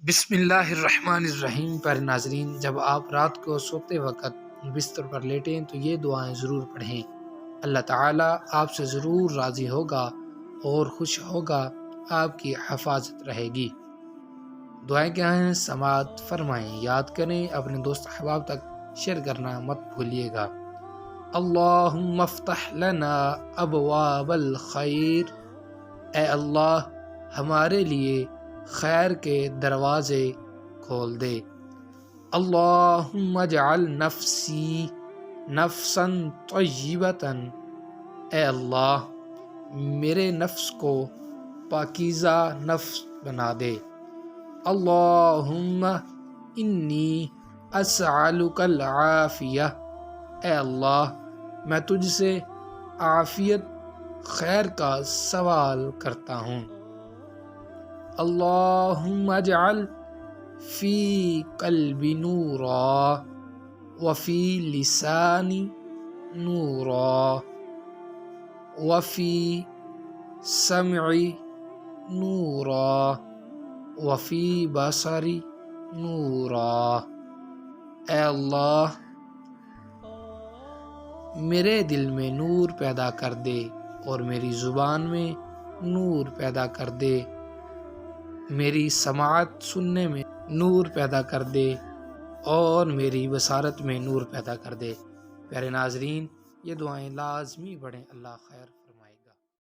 بسم اللہ الرحمن الرحیم۔ پر ناظرین، جب آپ رات کو سوتے وقت بستر پر لیٹیں تو یہ دعائیں ضرور پڑھیں۔ اللہ تعالیٰ آپ سے ضرور راضی ہوگا اور خوش ہوگا، آپ کی حفاظت رہے گی۔ دعائیں کیا ہیں سماعت فرمائیں، یاد کریں، اپنے دوست احباب تک شیئر کرنا مت بھولیے گا۔ اللہم افتح لنا ابواب الخیر، اے اللہ ہمارے لیے خیر کے دروازے کھول دے۔ اللہم اجعل نفسی نفسا طیبتا، اے اللہ میرے نفس کو پاکیزہ نفس بنا دے۔ اللہم انی اسألک العافیہ، اے اللہ میں تجھ سے عافیت خیر کا سوال کرتا ہوں۔ اللہم اجعل فی قلبی نورا وفی لسانی نورا وفی سمعی نورا وفی بصری نورا، اے اللہ میرے دل میں نور پیدا کر دے اور میری زبان میں نور پیدا کر دے، میری سماعت سننے میں نور پیدا کر دے اور میری بصارت میں نور پیدا کر دے۔ پیارے ناظرین، یہ دعائیں لازمی پڑھیں۔ اللہ خیر۔